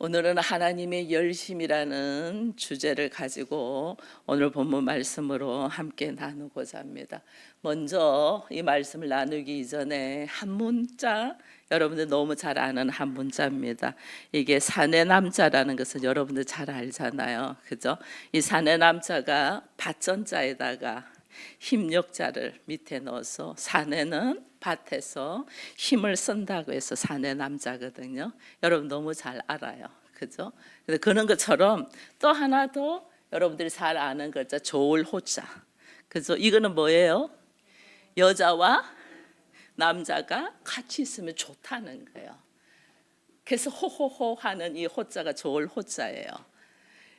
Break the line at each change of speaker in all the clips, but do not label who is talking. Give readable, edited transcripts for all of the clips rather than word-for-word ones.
오늘은 하나님의 열심이라는 주제를 가지고 오늘 본문 말씀으로 함께 나누고자 합니다. 먼저 이 말씀을 나누기 이전에 한 문자, 여러분들 너무 잘 아는 한 문자입니다. 이게 사내남자라는 것은 여러분들 잘 알잖아요. 그죠? 이 사내남자가 밭전자에다가 힘력자를 밑에 넣어서, 사내는 밭에서 힘을 쓴다고 해서 사내남자거든요. 여러분 너무 잘 알아요. 그죠? 그런 것처럼 또 하나 더 여러분들이 잘 아는 글자 조울호자. 그죠? 이거는 뭐예요? 여자와 남자가 같이 있으면 좋다는 거예요. 그래서 호호호 하는 이 호자가 조울호자예요.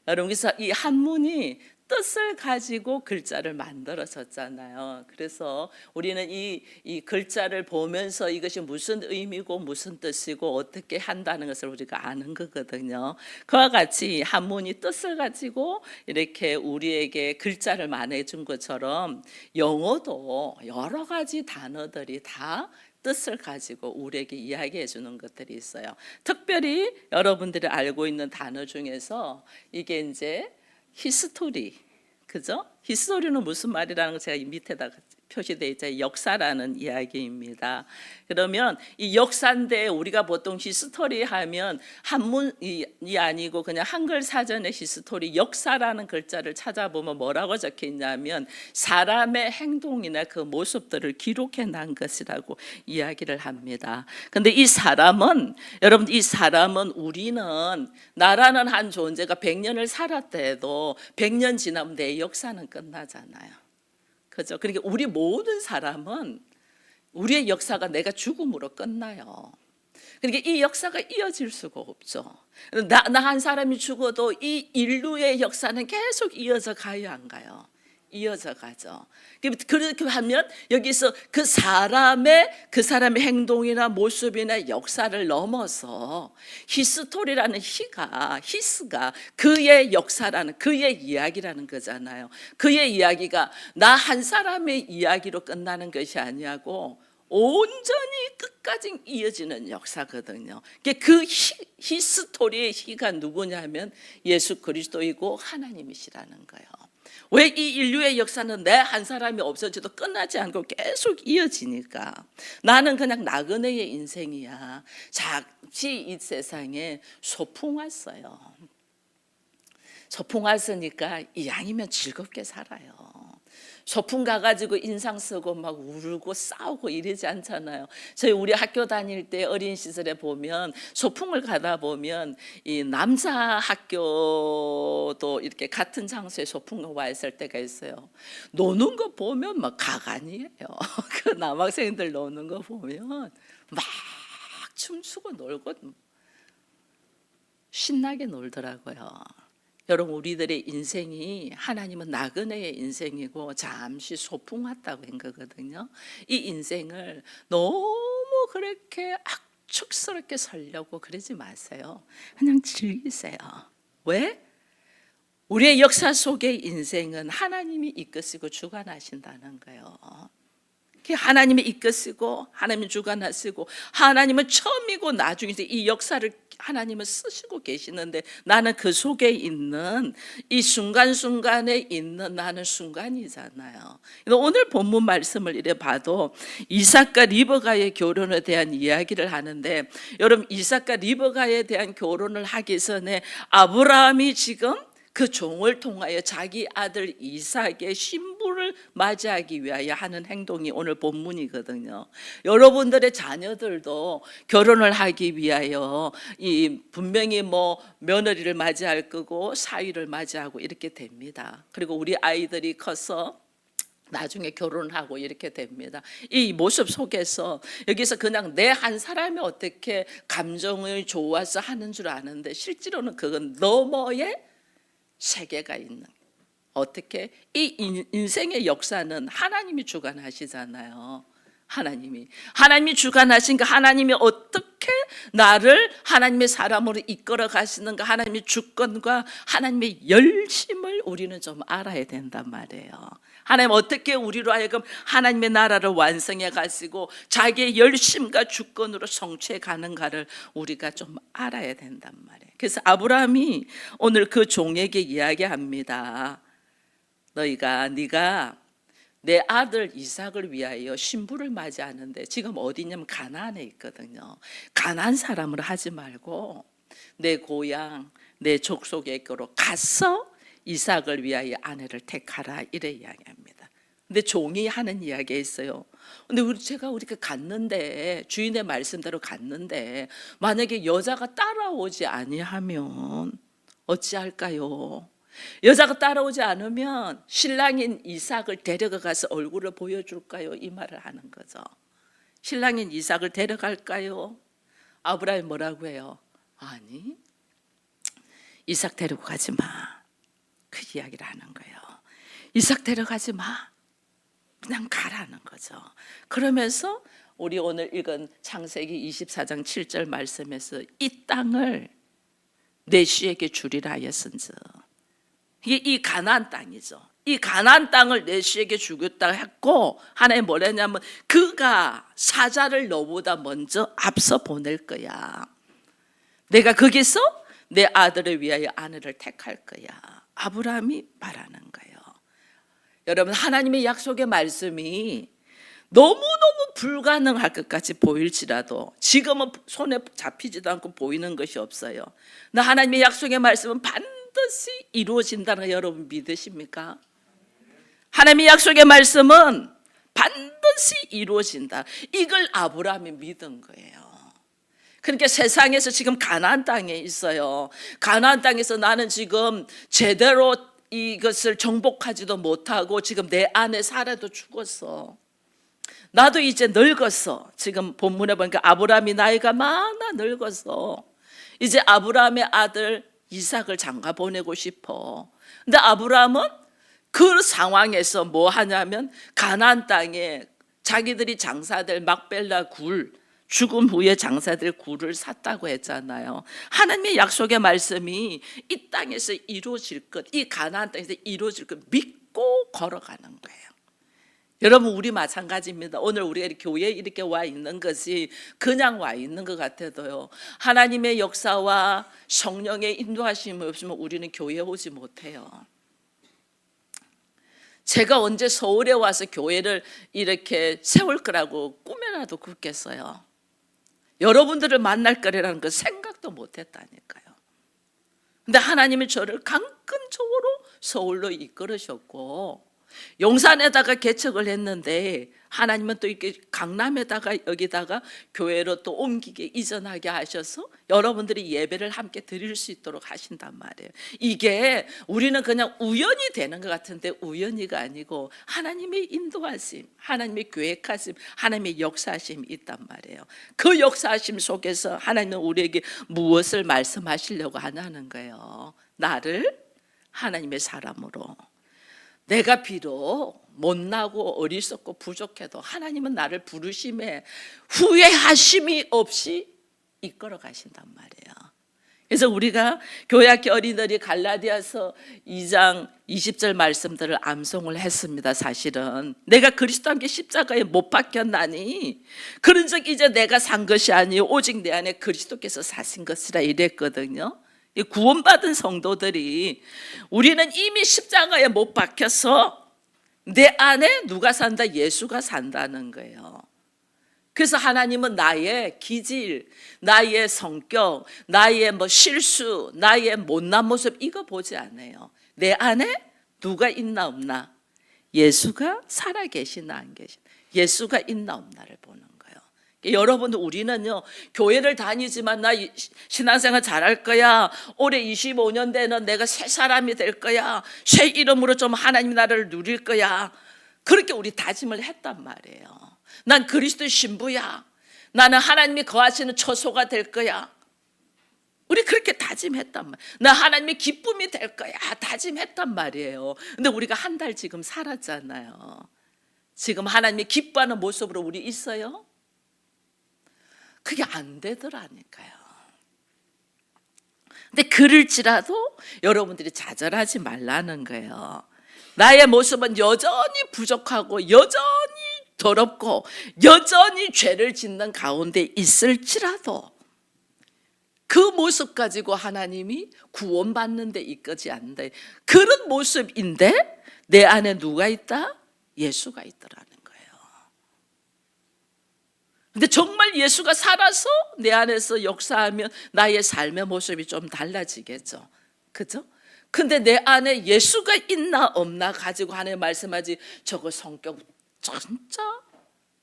여러분, 그래서 이 한문이 뜻을 가지고 글자를 만들어졌잖아요. 그래서 우리는 이 글자를 보면서 이것이 무슨 의미고 무슨 뜻이고 어떻게 한다는 것을 우리가 아는 거거든요. 그와 같이 한문이 뜻을 가지고 이렇게 우리에게 글자를 만들어준 것처럼 영어도 여러 가지 단어들이 다 뜻을 가지고 우리에게 이야기해 주는 것들이 있어요. 특별히 여러분들이 알고 있는 단어 중에서 이게 이제 히스토리, 그죠? 히스토리는 무슨 말이라는 거 제가 이 밑에다가 표시되어 있죠. 역사라는 이야기입니다. 그러면 이 역사인데 우리가 보통 히스토리 하면 한문이 아니고 그냥 한글 사전의 히스토리, 역사라는 글자를 찾아보면 뭐라고 적혀 있냐면 사람의 행동이나 그 모습들을 기록해 난 것이라고 이야기를 합니다. 근데 이 사람은, 여러분, 이 사람은, 우리는 나라는 한 존재가 100년을 살았다 해도 100년 지나면 내 역사는 끝나잖아요. 그죠? 그러니까 우리 모든 사람은 우리의 역사가 내가 죽음으로 끝나요. 그러니까 이 역사가 이어질 수가 없죠. 나 한 사람이 죽어도 이 인류의 역사는 계속 이어져 가요, 안 가요? 이어져 가죠. 그렇게 하면 여기서 그 사람의 행동이나 모습이나 역사를 넘어서 히스토리라는 히스가 그의 역사라는, 그의 이야기라는 거잖아요. 그의 이야기가 나 한 사람의 이야기로 끝나는 것이 아니고 온전히 끝까지 이어지는 역사거든요. 그 히스토리의 히가 누구냐면 예수 그리스도이고 하나님이시라는 거예요. 왜 이 인류의 역사는 내 한 사람이 없어져도 끝나지 않고 계속 이어지니까. 나는 그냥 나그네의 인생이야. 잠시 이 세상에 소풍 왔어요. 소풍 왔으니까 이왕이면 즐겁게 살아요. 소풍 가가지고 인상 쓰고 막 울고 싸우고 이러지 않잖아요. 우리 학교 다닐 때 어린 시절에 보면 소풍을 가다 보면 이 남자 학교도 이렇게 같은 장소에 소풍가 와 있을 때가 있어요. 노는 거 보면 막 가관이에요. 그 남학생들 노는 거 보면 막 춤추고 놀고 신나게 놀더라고요. 여러분, 우리들의 인생이, 하나님은 나그네의 인생이고 잠시 소풍 왔다고 한 거거든요. 이 인생을 너무 그렇게 악축스럽게 살려고 그러지 마세요. 그냥 즐기세요. 왜? 우리의 역사 속의 인생은 하나님이 이끄시고 주관하신다는 거예요. 하나님이 이끄시고 하나님이 주관하시고 하나님은 처음이고 나중에 이 역사를 하나님은 쓰시고 계시는데 나는 그 속에 있는 이 순간순간에 있는 나는 순간이잖아요. 오늘 본문 말씀을 이래 봐도 이삭과 리브가의 결혼에 대한 이야기를 하는데, 여러분, 이삭과 리브가에 대한 결혼을 하기 전에 아브라함이 지금 그 종을 통하여 자기 아들 이삭의 신부를 맞이하기 위하여 하는 행동이 오늘 본문이거든요. 여러분들의 자녀들도 결혼을 하기 위하여 분명히 며느리를 맞이할 거고 사위를 맞이하고 이렇게 됩니다. 그리고 우리 아이들이 커서 나중에 결혼하고 이렇게 됩니다. 이 모습 속에서 여기서 그냥 내 한 사람이 어떻게 감정을 좋아서 하는 줄 아는데 실제로는 그건 너머의 세계가 있는, 어떻게 이 인생의 역사는 하나님이 주관하시잖아요. 하나님이 주관하신가, 하나님이 어떻게 나를 하나님의 사람으로 이끌어 가시는가, 하나님의 주권과 하나님의 열심을 우리는 좀 알아야 된단 말이에요. 하나님 어떻게 우리로 하여금 하나님의 나라를 완성해 가시고 자기의 열심과 주권으로 성취해 가는가를 우리가 좀 알아야 된단 말이에요. 그래서 아브라함이 오늘 그 종에게 이야기합니다. 네가 내 아들 이삭을 위하여 신부를 맞이하는데 지금 어디냐면 가나안에 있거든요. 가나안 사람을 하지 말고 내 고향, 내 족속에게로 가서 이삭을 위하여 아내를 택하라, 이래 이야기합니다. 근데 종이 하는 이야기가 있어요. 근데 우리가 갔는데, 주인의 말씀대로 갔는데 만약에 여자가 따라오지 아니하면 어찌할까요? 여자가 따라오지 않으면 신랑인 이삭을 데려가 가서 얼굴을 보여줄까요? 이 말을 하는 거죠. 신랑인 이삭을 데려갈까요? 아브라함이 뭐라고 해요? 아니, 이삭 데리고 가지 마. 그 이야기를 하는 거예요. 이삭 데려가지 마. 그냥 가라는 거죠. 그러면서 우리 오늘 읽은 창세기 24장 7절 말씀에서 이 땅을 내 씨에게 주리라 하였은즉, 이게 이 가나안 땅이죠. 이 가나안 땅을 내 씨에게 주겠다 했고, 하나님 뭐랬냐면 그가 사자를 너보다 먼저 앞서 보낼 거야. 내가 거기서 내 아들을 위하여 아내를 택할 거야. 아브라함이 말하는 거예요. 여러분, 하나님의 약속의 말씀이 너무너무 불가능할 것 같이 보일지라도 지금은 손에 잡히지도 않고 보이는 것이 없어요. 나 하나님의 약속의 말씀은 반드시 이루어진다는 거 여러분 믿으십니까? 하나님의 약속의 말씀은 반드시 이루어진다. 이걸 아브라함이 믿은 거예요. 그러니까 세상에서 지금 가나안 땅에 있어요. 가나안 땅에서 나는 지금 제대로 이것을 정복하지도 못하고 지금 내 아내 사라도 죽었어. 나도 이제 늙었어. 지금 본문에 보니까 아브라함이 나이가 많아 늙었어. 이제 아브라함의 아들 이삭을 장가 보내고 싶어. 근데 아브라함은 그 상황에서 뭐 하냐면 가나안 땅에 자기들이 장사될 막벨라 굴, 죽음 후에 장사될 굴을 샀다고 했잖아요. 하나님의 약속의 말씀이 이 땅에서 이루어질 것, 이 가나안 땅에서 이루어질 것 믿고 걸어가는 거예요. 여러분, 우리 마찬가지입니다. 오늘 우리가 교회에 이렇게 와 있는 것이 그냥 와 있는 것 같아도요, 하나님의 역사와 성령의 인도하심이 없으면 우리는 교회에 오지 못해요. 제가 언제 서울에 와서 교회를 이렇게 세울 거라고 꿈에라도 꿨겠어요. 여러분들을 만날 거라는 거 생각도 못했다니까요. 근데 하나님이 저를 강건적으로 서울로 이끌으셨고, 용산에다가 개척을 했는데 하나님은 또 이렇게 강남에다가 여기다가 교회로 또 옮기게 이전하게 하셔서 여러분들이 예배를 함께 드릴 수 있도록 하신단 말이에요. 이게 우리는 그냥 우연히 되는 것 같은데 우연히가 아니고 하나님의 인도하심, 하나님의 계획하심, 하나님의 역사하심이 있단 말이에요. 그 역사하심 속에서 하나님은 우리에게 무엇을 말씀하시려고 하냐는 거예요. 나를 하나님의 사람으로, 내가 비록 못나고 어리석고 부족해도 하나님은 나를 부르심에 후회하심이 없이 이끌어 가신단 말이에요. 그래서 우리가 교회학교 어린이들이 갈라디아서 2장 20절 말씀들을 암송을 했습니다. 사실은 내가 그리스도와 함께 십자가에 못 박혔나니 그런즉 이제 내가 산 것이 아니요 오직 내 안에 그리스도께서 사신 것이라 이랬거든요. 구원받은 성도들이 우리는 이미 십자가에 못 박혀서 내 안에 누가 산다? 예수가 산다는 거예요. 그래서 하나님은 나의 기질, 나의 성격, 나의 실수, 나의 못난 모습 이거 보지 않아요. 내 안에 누가 있나 없나, 예수가 살아계시나 안 계시나, 예수가 있나 없나를 보는 거예요. 여러분들, 우리는요 교회를 다니지만 나 신앙생활 잘할 거야, 올해 25년 되는 내가 새 사람이 될 거야, 새 이름으로 좀 하나님 나라를 누릴 거야, 그렇게 우리 다짐을 했단 말이에요. 난 그리스도의 신부야, 나는 하나님이 거하시는 처소가 될 거야, 우리 그렇게 다짐했단 말이에요. 나 하나님의 기쁨이 될 거야 다짐했단 말이에요. 근데 우리가 한 달 지금 살았잖아요. 지금 하나님이 기뻐하는 모습으로 우리 있어요? 그게 안 되더라니까요. 근데 그럴지라도 여러분들이 좌절하지 말라는 거예요. 나의 모습은 여전히 부족하고 여전히 더럽고 여전히 죄를 짓는 가운데 있을지라도 그 모습 가지고 하나님이 구원받는 데 이끄지 않는다. 그런 모습인데 내 안에 누가 있다? 예수가 있더라는 거예요. 근데 정말 예수가 살아서 내 안에서 역사하면 나의 삶의 모습이 좀 달라지겠죠. 그죠? 근데 내 안에 예수가 있나 없나 가지고 하나님 말씀하지, 저거 성격 진짜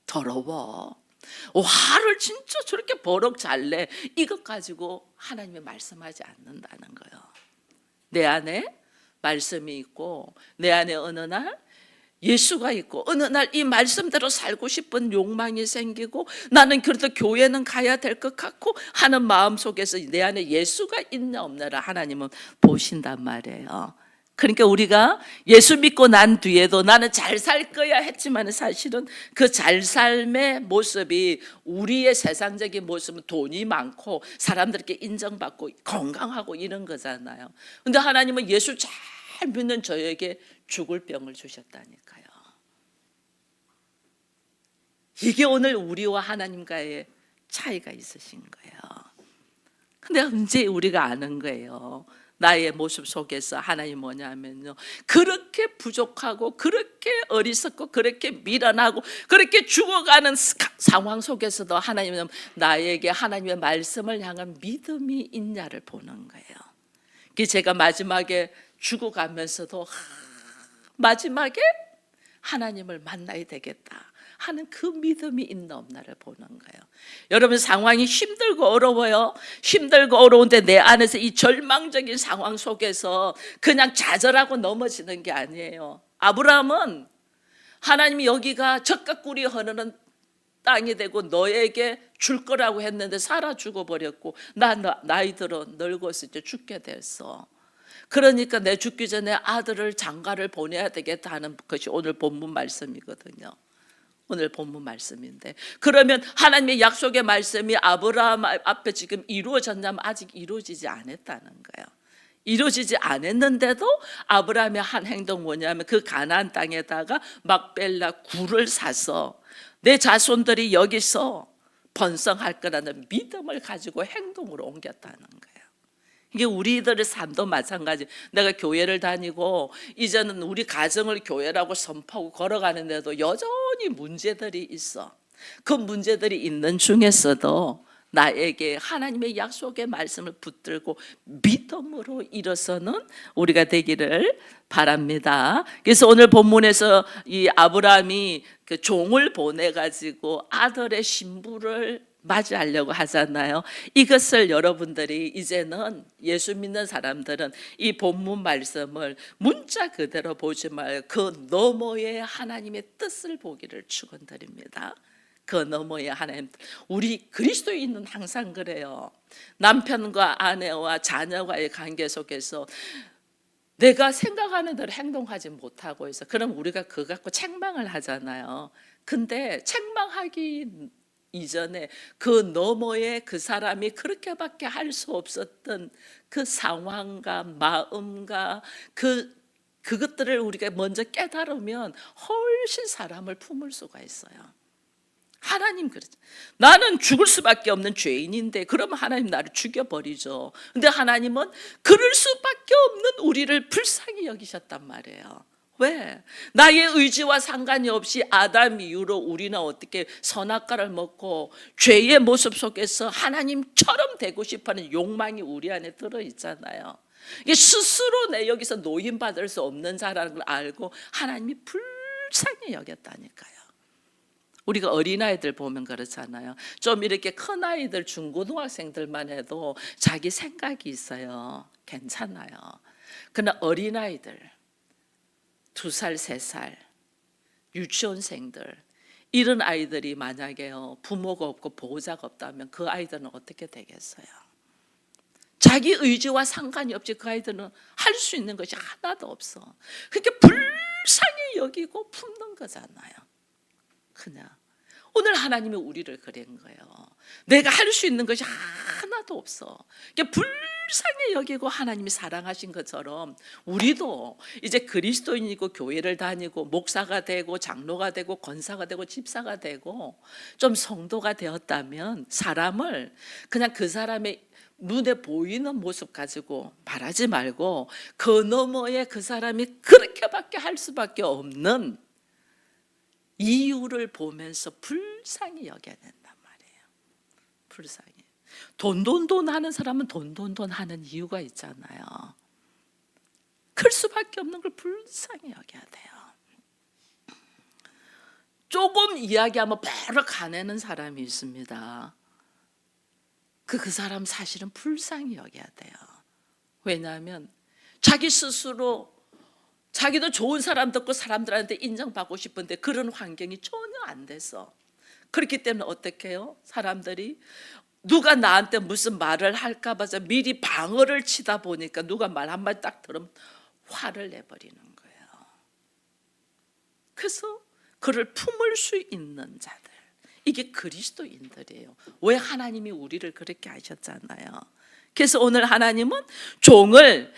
더러워, 화를 진짜 저렇게 버럭 잘 내, 이것 가지고 하나님이 말씀하지 않는다는 거예요. 내 안에 말씀이 있고 내 안에 어느 날 예수가 있고 어느 날 이 말씀대로 살고 싶은 욕망이 생기고 나는 그래도 교회는 가야 될 것 같고 하는 마음속에서 내 안에 예수가 있나 없나를 하나님은 보신단 말이에요. 그러니까 우리가 예수 믿고 난 뒤에도 나는 잘 살 거야 했지만 사실은 그 잘 삶의 모습이, 우리의 세상적인 모습은 돈이 많고 사람들께 인정받고 건강하고 이런 거잖아요. 근데 하나님은 예수 잘 믿는 저에게 죽을 병을 주셨다니까요. 이게 오늘 우리와 하나님과의 차이가 있으신 거예요. 근데 언제 우리가 아는 거예요? 나의 모습 속에서 하나님 뭐냐면요, 그렇게 부족하고 그렇게 어리석고 그렇게 미련하고 그렇게 죽어가는 상황 속에서도 하나님은 나에게 하나님의 말씀을 향한 믿음이 있냐를 보는 거예요. 제가 마지막에 죽어가면서도 마지막에 하나님을 만나야 되겠다 하는 그 믿음이 있나 없나를 보는 거예요. 여러분, 상황이 힘들고 어려워요. 힘들고 어려운데 내 안에서 이 절망적인 상황 속에서 그냥 좌절하고 넘어지는 게 아니에요. 아브라함은 하나님이 여기가 젖과 꿀이 흐르는 땅이 되고 너에게 줄 거라고 했는데 사라 죽어버렸고 나이 들어 늙어서 이제 죽게 됐어. 그러니까 내 죽기 전에 아들을 장가를 보내야 되겠다 하는 것이 오늘 본문 말씀이거든요. 오늘 본문 말씀인데, 그러면 하나님의 약속의 말씀이 아브라함 앞에 지금 이루어졌냐면 아직 이루어지지 않았다는 거예요. 이루어지지 않았는데도 아브라함의 한 행동 뭐냐면 그 가나안 땅에다가 막벨라 굴을 사서 내 자손들이 여기서 번성할 거라는 믿음을 가지고 행동으로 옮겼다는 거예요. 이게 우리들의 삶도 마찬가지. 내가 교회를 다니고 이제는 우리 가정을 교회라고 선포하고 걸어가는데도 여전히 문제들이 있어. 그 문제들이 있는 중에서도 나에게 하나님의 약속의 말씀을 붙들고 믿음으로 일어서는 우리가 되기를 바랍니다. 그래서 오늘 본문에서 이 아브라함이 그 종을 보내가지고 아들의 신부를 맞이하려고 하잖아요. 이것을 여러분들이 이제는 예수 믿는 사람들은 이 본문 말씀을 문자 그대로 보지 말고 그 너머의 하나님의 뜻을 보기를 축원드립니다. 그 너머의 하나님, 우리 그리스도인은 항상 그래요. 남편과 아내와 자녀와의 관계 속에서 내가 생각하는 대로 행동하지 못하고 있어. 그럼 우리가 그거 갖고 책망을 하잖아요. 근데 책망하기 이전에 그 너머에 그 사람이 그렇게밖에 할 수 없었던 그 상황과 마음과 그것들을 우리가 먼저 깨달으면 훨씬 사람을 품을 수가 있어요. 하나님 그러죠. 나는 죽을 수밖에 없는 죄인인데 그러면 하나님 나를 죽여버리죠. 근데 하나님은 그럴 수밖에 없는 우리를 불쌍히 여기셨단 말이에요. 왜? 나의 의지와 상관이 없이 아담 이후로 우리는 어떻게 선악과를 먹고 죄의 모습 속에서 하나님처럼 되고 싶어하는 욕망이 우리 안에 들어있잖아요. 이게 스스로 내 여기서 노인받을 수 없는 자라는 걸 알고 하나님이 불쌍히 여겼다니까요. 우리가 어린아이들 보면 그렇잖아요. 좀 이렇게 큰 아이들, 중고등학생들만 해도 자기 생각이 있어요. 괜찮아요. 그러나 어린아이들 2살, 3살, 유치원생들, 이런 아이들이 만약에요 부모가 없고 보호자가 없다면 그 아이들은 어떻게 되겠어요? 자기 의지와 상관이 없이 그 아이들은 할 수 있는 것이 하나도 없어. 그렇게 불쌍히 여기고 품는 거잖아요. 그냥 오늘 하나님이 우리를 그린 거예요. 내가 할 수 있는 것이 하나도 없어. 불쌍히 여기고 하나님이 사랑하신 것처럼 우리도 이제 그리스도인이고 교회를 다니고 목사가 되고 장로가 되고 권사가 되고 집사가 되고 좀 성도가 되었다면 사람을 그냥 그 사람의 눈에 보이는 모습 가지고 말하지 말고 그 너머에 그 사람이 그렇게밖에 할 수밖에 없는 이유를 보면서 불쌍히 여겨야 된단 말이에요. 불쌍히. 돈 하는 사람은 돈 하는 이유가 있잖아요. 클 수밖에 없는 걸 불쌍히 여겨야 돼요. 조금 이야기하면 바로 가내는 사람이 있습니다. 그 사람 사실은 불쌍히 여겨야 돼요. 왜냐하면 자기 스스로 자기도 좋은 사람 듣고 사람들한테 인정받고 싶은데 그런 환경이 전혀 안 돼서 그렇기 때문에 어떻게 해요? 사람들이 누가 나한테 무슨 말을 할까 봐 미리 방어를 치다 보니까 누가 말 한마디 딱 들으면 화를 내버리는 거예요. 그래서 그를 품을 수 있는 자들, 이게 그리스도인들이에요. 왜 하나님이 우리를 그렇게 하셨잖아요. 그래서 오늘 하나님은 종을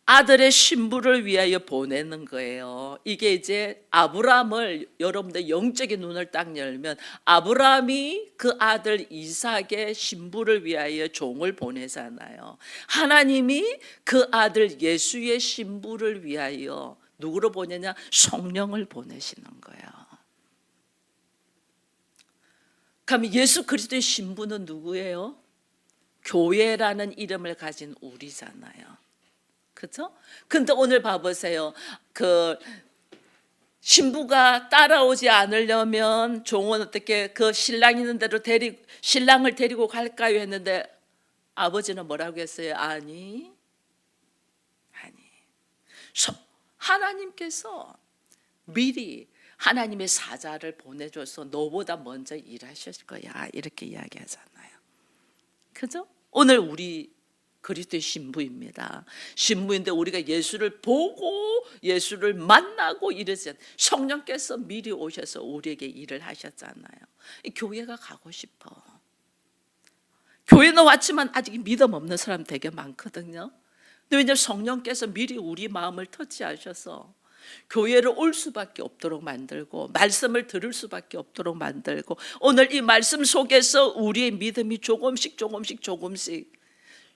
아들의 신부를 위하여 보내는 거예요. 이게 이제 아브라함을 여러분들 영적인 눈을 딱 열면 아브라함이 그 아들 이삭의 신부를 위하여 종을 보내잖아요. 하나님이 그 아들 예수의 신부를 위하여 누구로 보내냐? 성령을 보내시는 거예요. 그럼 예수 그리스도의 신부는 누구예요? 교회라는 이름을 가진 우리잖아요. 그렇죠? 근데 오늘 봐보세요. 그 신부가 따라오지 않으려면 종은 어떻게 그 신랑 있는 대로 신랑을 데리고 갈까요? 했는데 아버지는 뭐라고 했어요? 아니. 하나님께서 미리 하나님의 사자를 보내줘서 너보다 먼저 일하실 거야. 이렇게 이야기하잖아요. 그죠? 오늘 우리 그리스도의 신부입니다. 신부인데 우리가 예수를 보고 예수를 만나고 이러지 않아요. 성령께서 미리 오셔서 우리에게 일을 하셨잖아요. 교회가 가고 싶어. 교회는 왔지만 아직 믿음 없는 사람 되게 많거든요. 근데 왜냐하면 성령께서 미리 우리 마음을 터치하셔서 교회를 올 수밖에 없도록 만들고 말씀을 들을 수밖에 없도록 만들고 오늘 이 말씀 속에서 우리의 믿음이 조금씩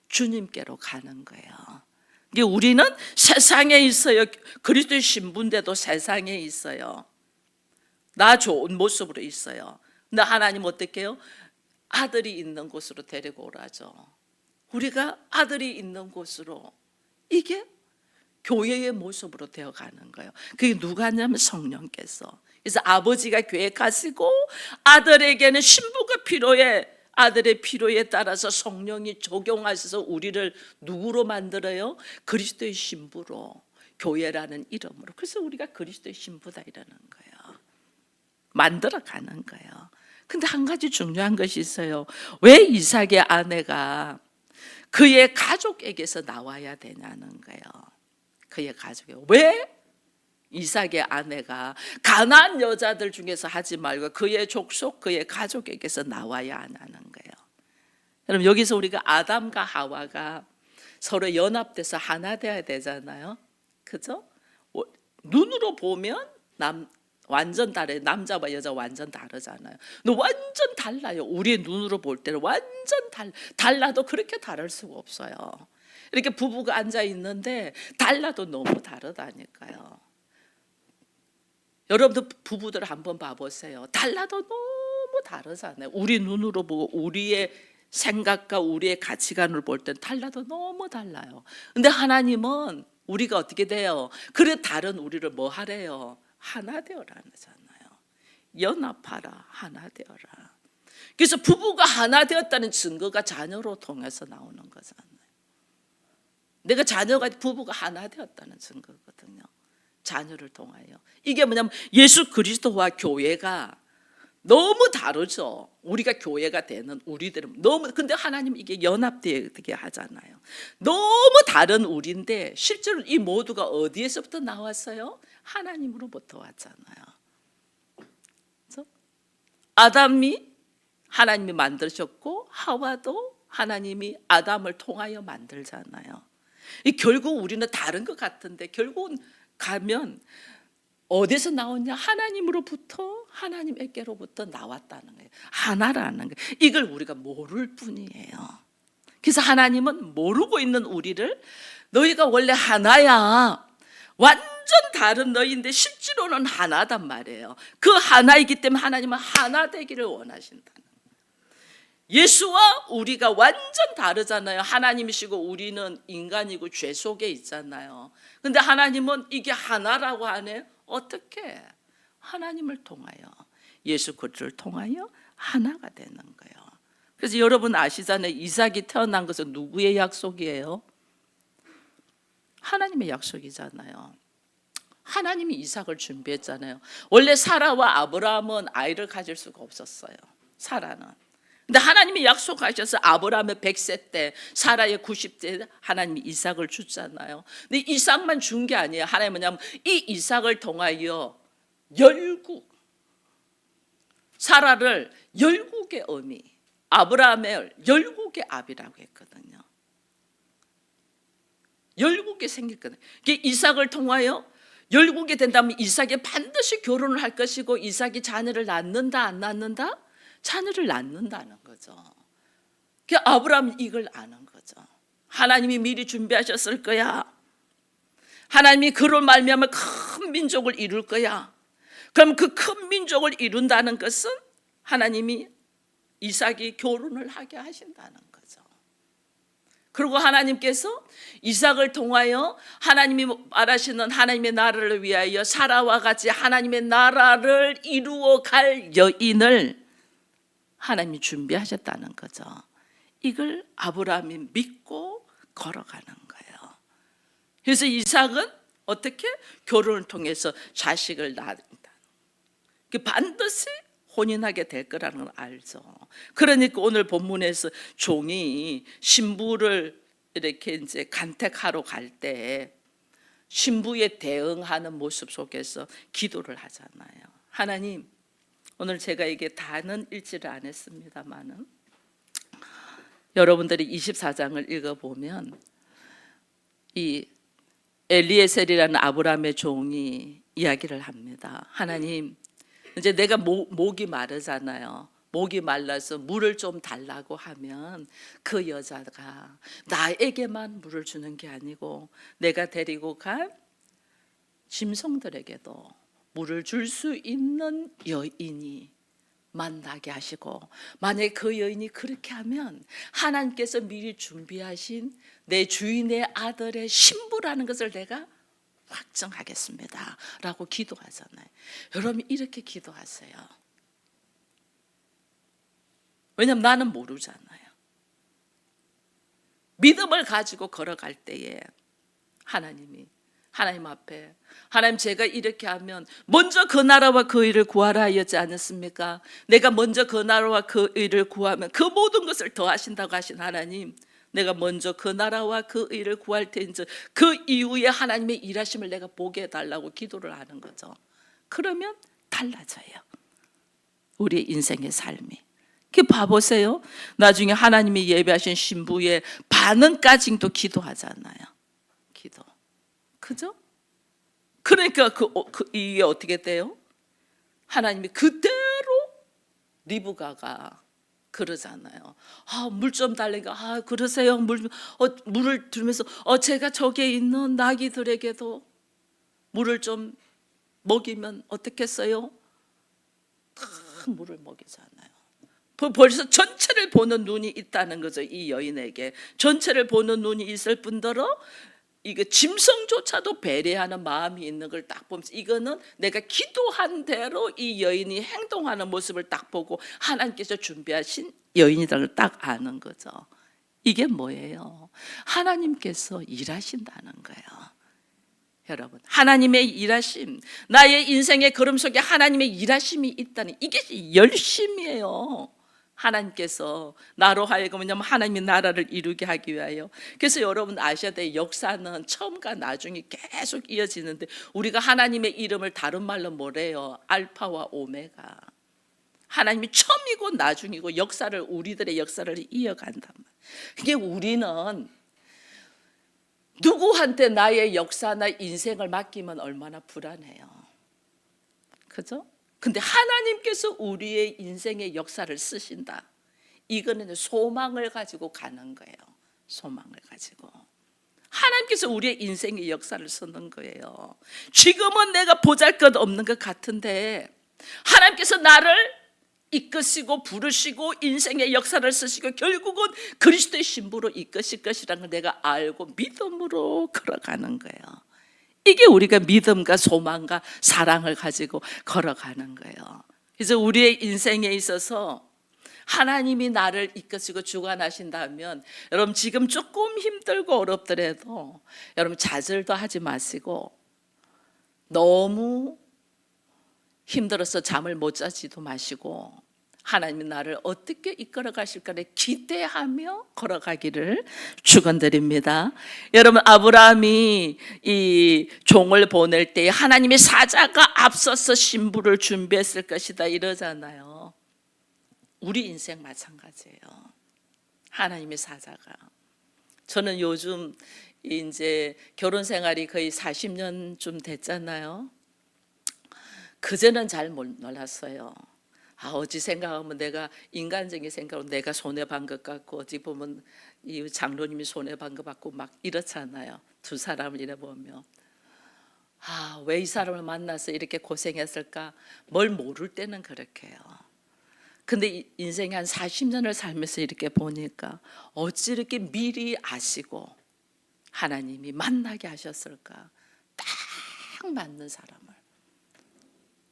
주님께로 가는 거예요. 이게 우리는 세상에 있어요. 그리스도의 신부인데도 세상에 있어요. 나 좋은 모습으로 있어요. 근데 하나님 어떻게 해요? 아들이 있는 곳으로 데리고 오라죠. 우리가 아들이 있는 곳으로, 이게 교회의 모습으로 되어가는 거예요. 그게 누가 하냐면 성령께서. 그래서 아버지가 교회 가시고 아들에게는 신부가 필요해. 아들의 필요에 따라서 성령이 적용하셔서 우리를 누구로 만들어요? 그리스도의 신부로, 교회라는 이름으로. 그래서 우리가 그리스도의 신부다 이러는 거예요. 만들어가는 거예요. 근데 한 가지 중요한 것이 있어요. 왜 이삭의 아내가 그의 가족에게서 나와야 되냐는 거예요. 그의 가족에. 왜 이삭의 아내가 가나안 여자들 중에서 하지 말고 그의 족속, 그의 가족에게서 나와야 하는 거예요. 여러분, 여기서 우리가 아담과 하와가 서로 연합돼서 하나 돼야 되잖아요. 그죠? 눈으로 보면 완전 다르요. 남자와 여자 완전 다르잖아요. 근데 완전 달라요. 우리의 눈으로 볼 때는 완전 달라도 그렇게 다를 수가 없어요. 이렇게 부부가 앉아 있는데 달라도 너무 다르다니까요. 여러분들 부부들 한번 봐보세요. 달라도 너무 다르잖아요. 우리 눈으로 보고 우리의 생각과 우리의 가치관을 볼 땐 달라도 너무 달라요. 근데 하나님은 우리가 어떻게 돼요? 그래 다른 우리를 뭐 하래요? 하나 되어라는 거잖아요. 연합하라, 하나 되어라. 그래서 부부가 하나 되었다는 증거가 자녀로 통해서 나오는 거잖아요. 내가 자녀가 부부가 하나 되었다는 증거거든요. 자녀를 통하여. 이게 뭐냐면 예수 그리스도와 교회가 너무 다르죠. 우리가 교회가 되는 우리들은 너무, 근데 하나님 이게 연합되게 하잖아요. 너무 다른 우리인데 실제로 이 모두가 어디에서부터 나왔어요? 하나님으로부터 왔잖아요. 그래서 아담이 하나님이 만드셨고 하와도 하나님이 아담을 통하여 만들잖아요. 결국 우리는 다른 것 같은데 결국은 가면 어디서 나오냐? 하나님으로부터, 하나님에게로부터 나왔다는 거예요. 하나라는 거예요. 이걸 우리가 모를 뿐이에요. 그래서 하나님은 모르고 있는 우리를 너희가 원래 하나야, 완전 다른 너희인데 실제로는 하나단 말이에요. 그 하나이기 때문에 하나님은 하나 되기를 원하신다는 거예요. 예수와 우리가 완전 다르잖아요. 하나님이시고 우리는 인간이고 죄 속에 있잖아요. 근데 하나님은 이게 하나라고 하네요. 어떻게? 하나님을 통하여, 예수 그리스도를 통하여 하나가 되는 거예요. 그래서 여러분 아시잖아요. 이삭이 태어난 것은 누구의 약속이에요? 하나님의 약속이잖아요. 하나님이 이삭을 준비했잖아요. 원래 사라와 아브라함은 아이를 가질 수가 없었어요. 사라는. 근데 하나님이 약속하셔서 아브라함의 100세 때, 사라의 90세 하나님이 이삭을 주잖아요. 근데 이삭만 준 게 아니에요. 하나님은 뭐냐면 이 이삭을 통하여 열국, 사라를 열국의 어미, 아브라함을 열국의 아비라고 했거든요. 열국이 생겼거든요. 이삭을 통하여 열국이 된다면 이삭이 반드시 결혼을 할 것이고 이삭이 자녀를 낳는다 안 낳는다? 자녀를 낳는다는 거죠. 아브라함은 이걸 아는 거죠. 하나님이 미리 준비하셨을 거야. 하나님이 그로 말미암아 큰 민족을 이룰 거야. 그럼 그 큰 민족을 이룬다는 것은 하나님이 이삭이 결혼을 하게 하신다는 거죠. 그리고 하나님께서 이삭을 통하여 하나님이 말하시는 하나님의 나라를 위하여 사라와 같이 하나님의 나라를 이루어 갈 여인을 하나님이 준비하셨다는 거죠. 이걸 아브라함이 믿고 걸어가는 거예요. 그래서 이삭은 어떻게? 결혼을 통해서 자식을 낳는다. 반드시 혼인하게 될 거라는 걸 알죠. 그러니까 오늘 본문에서 종이 신부를 이렇게 이제 간택하러 갈 때 신부에 대응하는 모습 속에서 기도를 하잖아요. 하나님, 오늘 제가 이게 다는 읽지를 안 했습니다만은 여러분들이 24장을 읽어보면 이 엘리에셀이라는 아브라함의 종이 이야기를 합니다. 하나님, 이제 내가 목이 마르잖아요. 목이 말라서 물을 좀 달라고 하면 그 여자가 나에게만 물을 주는 게 아니고 내가 데리고 간 짐승들에게도 물을 줄 수 있는 여인이 만나게 하시고, 만약에 그 여인이 그렇게 하면 하나님께서 미리 준비하신 내 주인의 아들의 신부라는 것을 내가 확정하겠습니다 라고 기도하잖아요. 여러분 이렇게 기도하세요. 왜냐하면 나는 모르잖아요. 믿음을 가지고 걸어갈 때에 하나님 앞에, 하나님 제가 이렇게 하면 먼저 그 나라와 그 일을 구하라 하였지 않았습니까? 내가 먼저 그 나라와 그 일을 구하면 그 모든 것을 더하신다고 하신 하나님, 내가 먼저 그 나라와 그 일을 구할 테인즉 그 이후에 하나님의 일하심을 내가 보게 해달라고 기도를 하는 거죠. 그러면 달라져요. 우리의 인생의 삶이. 봐보세요. 나중에 하나님이 예배하신 신부의 반응까지도 기도하잖아요. 기도. 그죠? 그러니까 이게 어떻게 돼요? 하나님이 그대로 리브가가 그러잖아요. 물 좀 달라니까 그러세요. 물을 들면서 제가 저기에 있는 나귀들에게도 물을 좀 먹이면 어떻겠어요? 큰 물을 먹이잖아요. 벌써 전체를 보는 눈이 있다는 거죠. 이 여인에게 전체를 보는 눈이 있을 뿐더러 이거 짐승조차도 배려하는 마음이 있는 걸 딱 보면서 이거는 내가 기도한 대로 이 여인이 행동하는 모습을 딱 보고 하나님께서 준비하신 여인이라는 걸 딱 아는 거죠. 이게 뭐예요? 하나님께서 일하신다는 거예요. 여러분, 하나님의 일하심, 나의 인생의 걸음 속에 하나님의 일하심이 있다는 이게 열심이에요. 하나님께서 나로 하여금 하나님의 나라를 이루게 하기 위하여. 그래서 여러분 아셔야 돼요. 역사는 처음과 나중에 계속 이어지는데 우리가 하나님의 이름을 다른 말로 뭐래요? 알파와 오메가. 하나님이 처음이고 나중이고 역사를 우리들의 역사를 이어간단 말이에요. 그게 우리는 누구한테 나의 역사나 인생을 맡기면 얼마나 불안해요. 그죠? 근데 하나님께서 우리의 인생의 역사를 쓰신다. 이거는 소망을 가지고 가는 거예요. 소망을 가지고. 하나님께서 우리의 인생의 역사를 쓰는 거예요. 지금은 내가 보잘것없는 것 같은데 하나님께서 나를 이끄시고 부르시고 인생의 역사를 쓰시고 결국은 그리스도의 신부로 이끄실 것이라는 걸 내가 알고 믿음으로 걸어가는 거예요. 이게 우리가 믿음과 소망과 사랑을 가지고 걸어가는 거예요. 그래서 우리의 인생에 있어서 하나님이 나를 이끄시고 주관하신다면 여러분 지금 조금 힘들고 어렵더라도 여러분 좌절도 하지 마시고 너무 힘들어서 잠을 못 자지도 마시고 하나님이 나를 어떻게 이끌어 가실까를 기대하며 걸어가기를 축원드립니다. 여러분 아브라함이 이 종을 보낼 때 하나님의 사자가 앞서서 신부를 준비했을 것이다 이러잖아요. 우리 인생 마찬가지예요. 하나님의 사자가. 저는 요즘 이제 결혼 생활이 거의 40년쯤 됐잖아요. 그제는 잘 몰랐어요. 어찌 생각하면 내가 인간적인 생각으로 내가 손해본 것 같고 어찌 보면 이 장로님이 손해본 것 같고 막 이렇잖아요. 두 사람을 이래 보면 왜 이 사람을 만나서 이렇게 고생했을까? 뭘 모를 때는 그렇게 해요. 근데 인생에 한 40년을 살면서 이렇게 보니까 어찌 이렇게 미리 아시고 하나님이 만나게 하셨을까? 딱 맞는 사람을.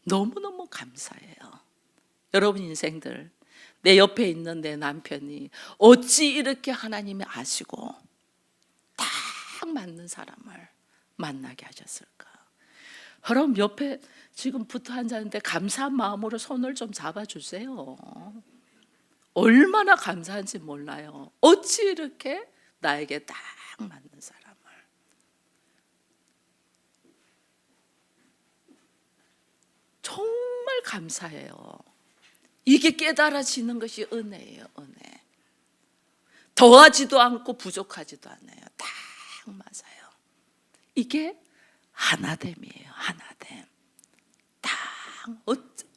너무너무 감사해요. 여러분 인생들 내 옆에 있는 내 남편이 어찌 이렇게 하나님이 아시고 딱 맞는 사람을 만나게 하셨을까? 여러분 옆에 지금 붙어 앉았는데 감사한 마음으로 손을 좀 잡아주세요. 얼마나 감사한지 몰라요. 어찌 이렇게 나에게 딱 맞는 사람을. 정말 감사해요. 이게 깨달아지는 것이 은혜예요. 은혜. 더하지도 않고 부족하지도 않아요. 딱 맞아요. 이게 하나됨이에요. 하나됨. 딱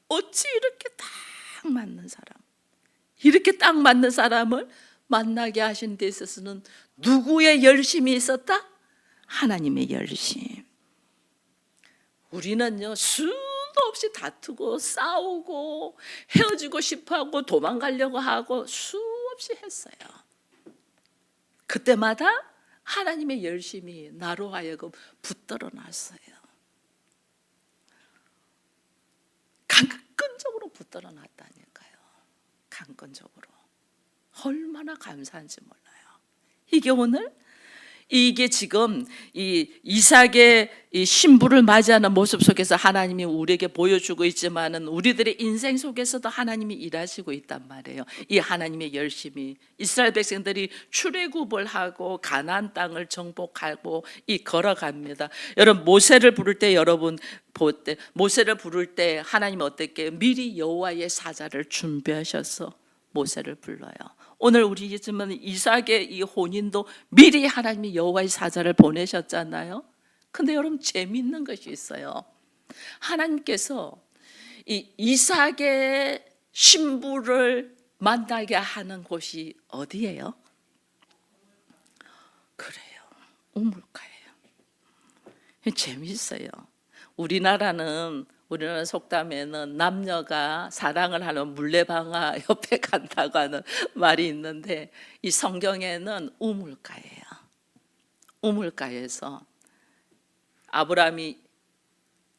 어찌 이렇게 딱 맞는 사람, 이렇게 딱 맞는 사람을 만나게 하신 데 있어서는 누구의 열심이 있었다? 하나님의 열심. 우리는요 수도 없이 다투고 싸우고 헤어지고 싶어하고 도망가려고 하고 수없이 했어요. 그때마다 하나님의 열심이 나로 하여금 붙들어 놨어요. 강건적으로 붙들어 놨다니까요. 강건적으로. 얼마나 감사한지 몰라요. 이게 오늘 이게 지금 이 이삭의 이 신부를 맞이하는 모습 속에서 하나님이 우리에게 보여주고 있지만은 우리들의 인생 속에서도 하나님이 일하시고 있단 말이에요. 이 하나님의 열심이 이스라엘 백성들이 출애굽을 하고 가나안 땅을 정복하고 이 걸어갑니다. 여러분 모세를 부를 때 여러분 볼 때 모세를 부를 때 하나님 어떻게 미리 여호와의 사자를 준비하셔서 모세를 불러요. 오늘 우리 지금 이삭의 이 혼인도 미리 하나님이 여호와의 사자를 보내셨잖아요. 근데 여러분 재미있는 것이 있어요. 하나님께서 이 이삭의 신부를 만나게 하는 곳이 어디예요? 그래요. 우물가예요. 재미있어요. 우리나라 속담에는 남녀가 사랑을 하는 물레방아 옆에 간다고 하는 말이 있는데 이 성경에는 우물가예요. 우물가에서 아브라함이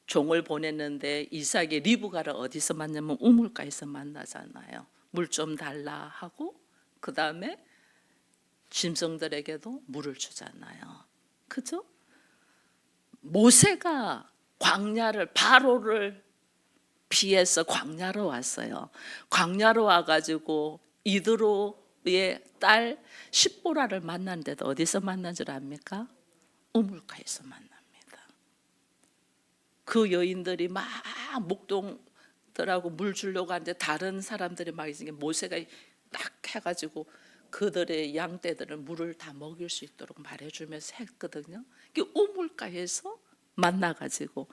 종을 보냈는데 이삭이 리브가를 어디서 만나면 우물가에서 만나잖아요. 물 좀 달라 하고 그 다음에 짐승들에게도 물을 주잖아요. 그죠? 모세가 광야를 바로를 피해서 광야로 왔어요. 광야로 와가지고 이드로의 딸 십보라를 만났는데도 어디서 만난 줄 압니까? 우물가에서 만납니다. 그 여인들이 막 목동 양들하고 물 주려고 하는데 다른 사람들이 막 있으니까 모세가 딱 해가지고 그들의 양떼들은 물을 다 먹일 수 있도록 말해주면서 했거든요. 우물가에서 만나가지고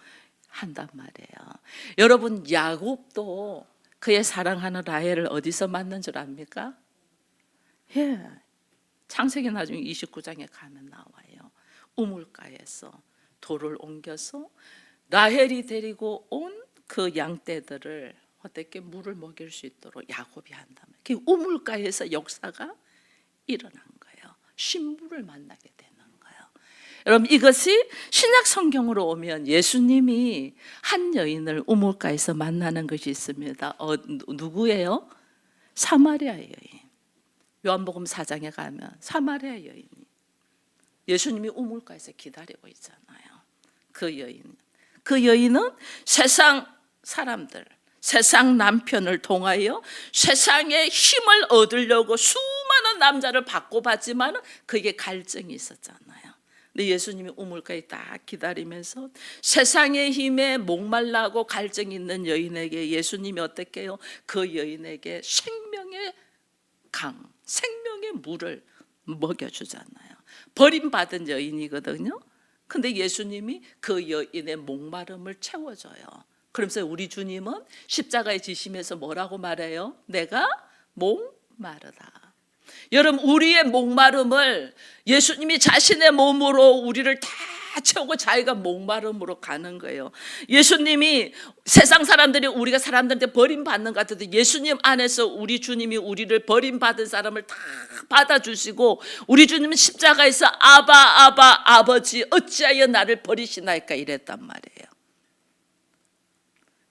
한단 말이에요. 여러분, 야곱도 그의 사랑하는 라헬을 어디서 만난 줄 압니까? 예, 창세기 나중에 29장에 가면 나와요. 우물가에서 돌을 옮겨서 라헬이 데리고 온 그 양떼들을 어떻게 물을 먹일 수 있도록 야곱이 한다면, 그 우물가에서 역사가 일어난 거예요. 신부를 만나게 되는 거예요. 여러분, 이것이 신약 성경으로 오면 예수님이 한 여인을 우물가에서 만나는 것이 있습니다. 누구예요? 사마리아 여인. 요한복음 4장에 가면 사마리아 여인이 예수님이 우물가에서 기다리고 있잖아요. 그 여인은 세상 사람들, 세상 남편을 통하여 세상의 힘을 얻으려고 수많은 남자를 받고받지만 그게 갈증이 있었잖아요. 근데 예수님이 우물가에 딱 기다리면서 세상의 힘에 목말라고 갈증이 있는 여인에게 예수님이 어떻게 해요? 그 여인에게 생명의 강, 생명의 물을 먹여주잖아요. 버림받은 여인이거든요. 근데 예수님이 그 여인의 목마름을 채워줘요. 그러면서 우리 주님은 십자가에 지시면서 뭐라고 말해요? 내가 목마르다. 여러분, 우리의 목마름을 예수님이 자신의 몸으로 우리를 다 채우고 자기가 목마름으로 가는 거예요. 예수님이 세상 사람들이 우리가 사람들한테 버림받는 것 같아도 예수님 안에서 우리 주님이 우리를 버림받은 사람을 다 받아주시고 우리 주님은 십자가에서 아바 아버지 어찌하여 나를 버리시나이까 이랬단 말이에요.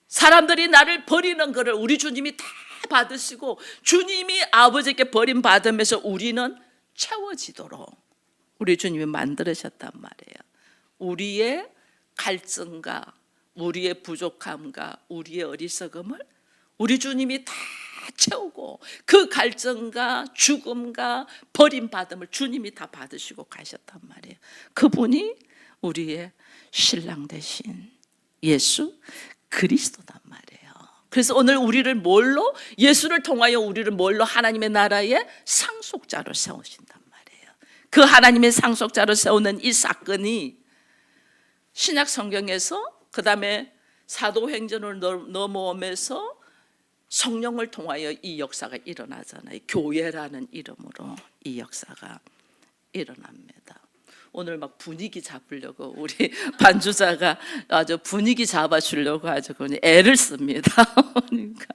사람들이 나를 버리는 것을 우리 주님이 다 받으시고 주님이 아버지께 버림받으면서 우리는 채워지도록 우리 주님이 만들으셨단 말이에요. 우리의 갈증과 우리의 부족함과 우리의 어리석음을 우리 주님이 다 채우고 그 갈증과 죽음과 버림받음을 주님이 다 받으시고 가셨단 말이에요. 그분이 우리의 신랑 되신 예수 그리스도단 말이에요. 그래서 오늘 우리를 뭘로? 예수를 통하여 우리를 뭘로? 하나님의 나라의 상속자로 세우신단 말이에요. 그 하나님의 상속자로 세우는 이 사건이 신약 성경에서 그 다음에 사도행전을 넘어오면서 성령을 통하여 이 역사가 일어나잖아요. 교회라는 이름으로 이 역사가 일어납니다. 오늘 막 분위기 잡으려고 우리 반주자가 아주 분위기 잡아주려고 아주 애를 씁니다. 그러니까.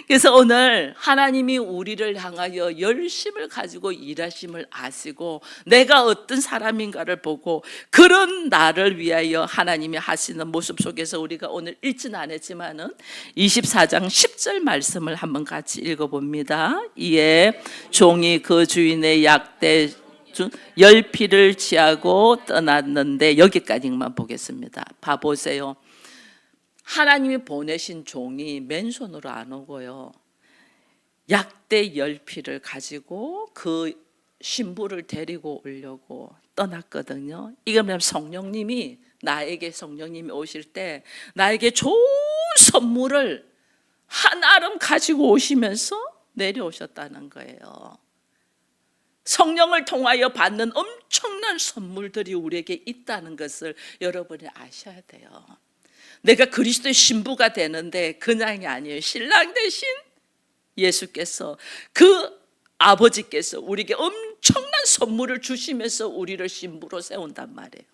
그래서 오늘 하나님이 우리를 향하여 열심을 가지고 일하심을 아시고 내가 어떤 사람인가를 보고 그런 나를 위하여 하나님이 하시는 모습 속에서 우리가 오늘 읽지는 않았지만은 24장 10절 말씀을 한번 같이 읽어봅니다. 이에 종이 그 주인의 약대 열피를 취하고 떠났는데, 여기까지만 보겠습니다. 봐보세요. 하나님이 보내신 종이 맨손으로 안 오고요, 약대 열피를 가지고 그 신부를 데리고 오려고 떠났거든요. 이게 뭐냐면 성령님이 오실 때 나에게 좋은 선물을 한아름 가지고 오시면서 내려오셨다는 거예요. 성령을 통하여 받는 엄청난 선물들이 우리에게 있다는 것을 여러분이 아셔야 돼요. 내가 그리스도의 신부가 되는데 그냥이 아니에요. 신랑 대신 예수께서, 그 아버지께서 우리에게 엄청난 선물을 주시면서 우리를 신부로 세운단 말이에요.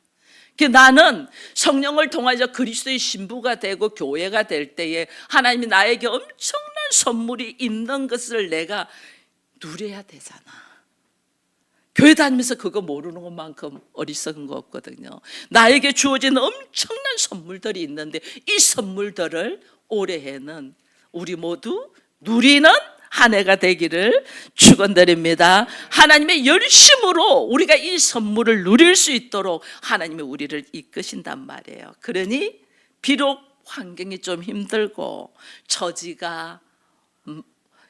나는 성령을 통하여 그리스도의 신부가 되고 교회가 될 때에 하나님이 나에게 엄청난 선물이 있는 것을 내가 누려야 되잖아. 교회 다니면서 그거 모르는 것만큼 어리석은 거 없거든요. 나에게 주어진 엄청난 선물들이 있는데 이 선물들을 올해에는 우리 모두 누리는 한 해가 되기를 축원드립니다. 하나님의 열심으로 우리가 이 선물을 누릴 수 있도록 하나님이 우리를 이끄신단 말이에요. 그러니 비록 환경이 좀 힘들고 처지가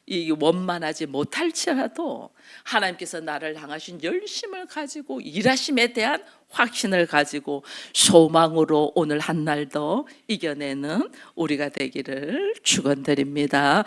이 원만하지 못할지라도 하나님께서 나를 향하신 열심을 가지고 일하심에 대한 확신을 가지고 소망으로 오늘 한 날 더 이겨내는 우리가 되기를 축원드립니다.